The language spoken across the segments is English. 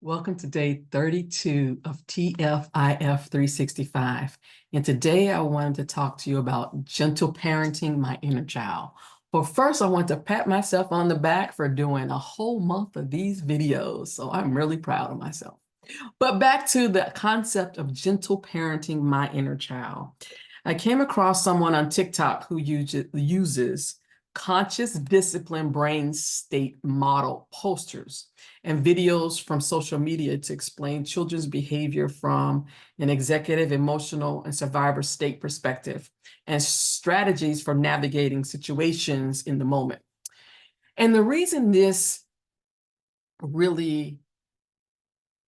Welcome to day 32 of TFIF 365. And today I wanted to talk to you about gentle parenting my inner child. But first, I want to pat myself on the back for doing a whole month of these videos. So I'm really proud of myself. But back to the concept of gentle parenting my inner child. I came across someone on TikTok who uses conscious discipline brain state model posters and videos from social media to explain children's behavior from an executive, emotional, and survivor state perspective and strategies for navigating situations in the moment. And the reason this really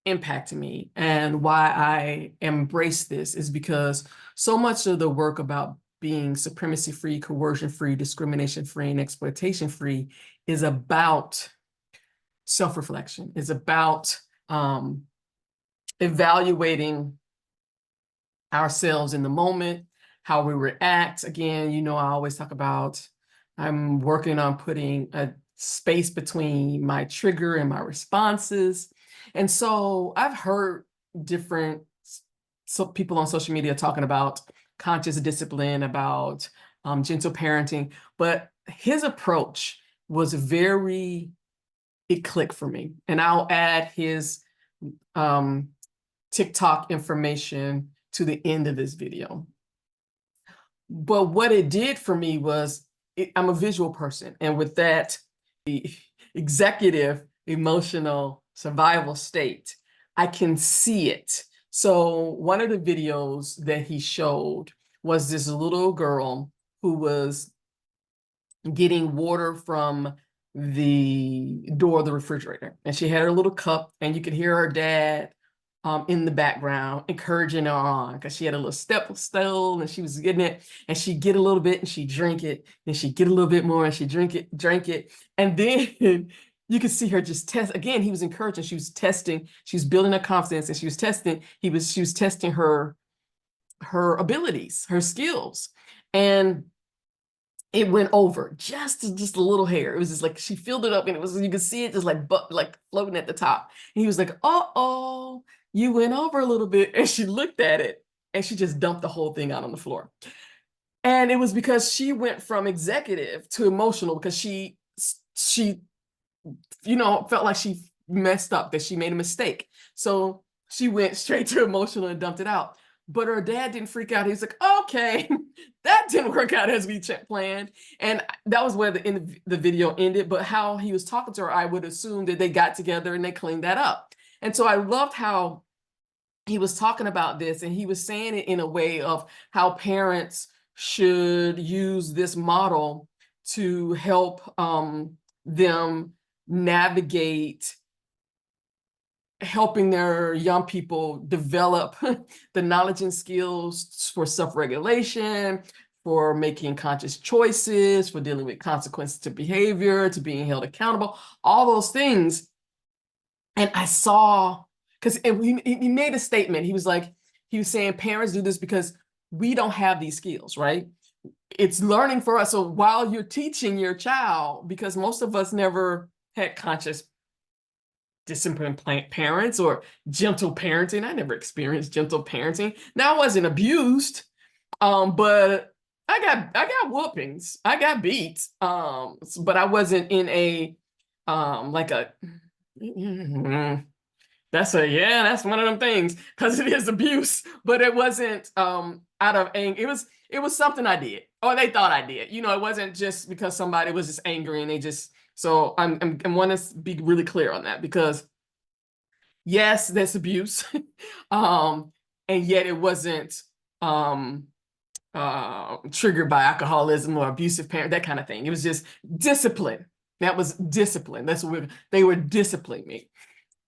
impacted me and why I embrace this is because so much of the work about being supremacy-free, coercion-free, discrimination-free, and exploitation-free is about self-reflection, is about evaluating ourselves in the moment, how we react. Again, I always talk about I'm working on putting a space between my trigger and my responses. And so I've heard different people on social media talking about conscious discipline, about gentle parenting, but his approach was it clicked for me. And I'll add his TikTok information to the end of this video. But what it did for me was, I'm a visual person. And with that, the executive emotional survival state, I can see it. So one of the videos that he showed was this little girl who was getting water from the door of the refrigerator. And she had her little cup, and you could hear her dad in the background encouraging her on, because she had a little step stool and she was getting it, and she'd get a little bit and she'd drink it, then she'd get a little bit more and she'd drink it. And then you could see her just test. Again, he was encouraging, she was testing, she was building her confidence, and she was testing, she was testing her abilities, her skills. And it went over just a little hair. It was just like she filled it up, and it was, you could see it just like floating at the top. And he was like, "Uh-oh, you went over a little bit." And she looked at it and she just dumped the whole thing out on the floor. And it was because she went from executive to emotional, because she felt like she messed up, that she made a mistake. So she went straight to emotional and dumped it out. But her dad didn't freak out. He was like, "Okay, that didn't work out as we planned." And that was where the video ended. But how he was talking to her, I would assume that they got together and they cleaned that up. And so I loved how he was talking about this, and he was saying it in a way of how parents should use this model to help them navigate helping their young people develop the knowledge and skills for self-regulation, for making conscious choices, for dealing with consequences to behavior, to being held accountable, all those things. And I saw, because he made a statement. He was saying parents do this because we don't have these skills, right? It's learning for us. So while you're teaching your child, because most of us never had conscious disciplined parents or gentle parenting. I never experienced gentle parenting. Now I wasn't abused, but I got whoopings. I got beat. But I wasn't in a like a that's one of them things, because it is abuse, but it wasn't out of anger. It was something I did, or they thought I did. It wasn't just because somebody was just angry and they just. So I want to be really clear on that, because yes, that's abuse. And yet it wasn't triggered by alcoholism or abusive parent, that kind of thing. It was just discipline. That was discipline. That's what they were disciplining me.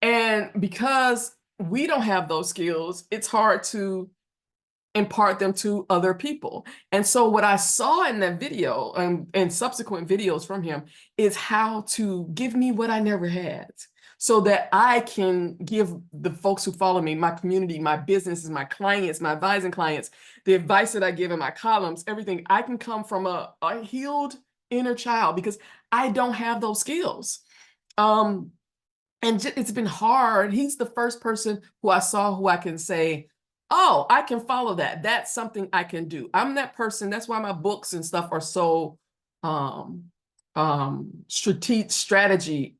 And because we don't have those skills, it's hard to impart them to other people. And so what I saw in that video and subsequent videos from him is how to give me what I never had, so that I can give the folks who follow me, my community, my businesses, my clients, my advising clients, the advice that I give in my columns, everything. I can come from a healed inner child, because I don't have those skills. And it's been hard. He's the first person who I saw who I can say, oh, I can follow that. That's something I can do. I'm that person. That's why my books and stuff are so strategy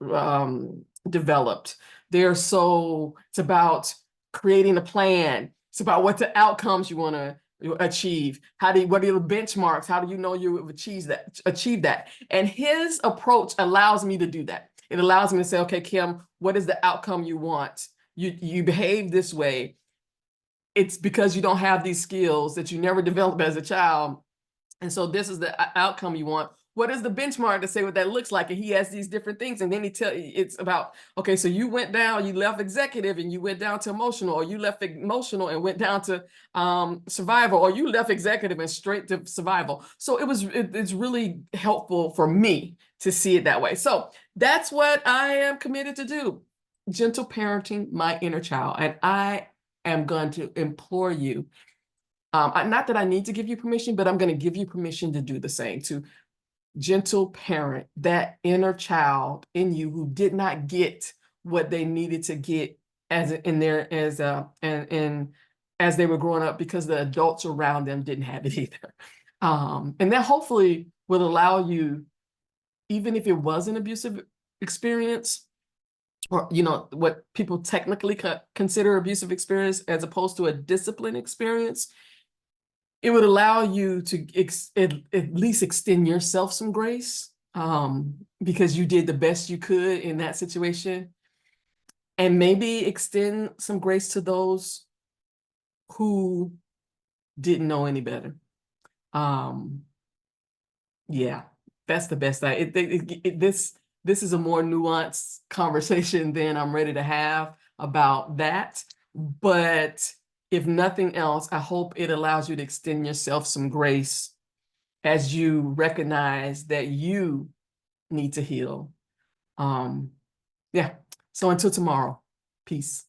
developed. They're so, it's about creating a plan. It's about what the outcomes you want to achieve. What are the benchmarks? How do you know you achieve that? And his approach allows me to do that. It allows me to say, okay, Kim, what is the outcome you want? You behave this way. It's because you don't have these skills that you never developed as a child. And so this is the outcome you want. What is the benchmark to say what that looks like? And he has these different things. And then it's about, okay, so you went down, you left executive and you went down to emotional, or you left emotional and went down to survival, or you left executive and straight to survival. So it's really helpful for me to see it that way. So that's what I am committed to do. Gentle parenting my inner child. And I am going to implore you, not that I need to give you permission, but I'm going to give you permission to do the same, to gentle parent that inner child in you who did not get what they needed to get as they were growing up, because the adults around them didn't have it either. And that hopefully will allow you, even if it was an abusive experience, or what people technically consider abusive experience as opposed to a discipline experience, it would allow you to at least extend yourself some grace, because you did the best you could in that situation, and maybe extend some grace to those who didn't know any better. Yeah, that's the best. This is a more nuanced conversation than I'm ready to have about that. But if nothing else, I hope it allows you to extend yourself some grace as you recognize that you need to heal. Yeah. So until tomorrow, peace.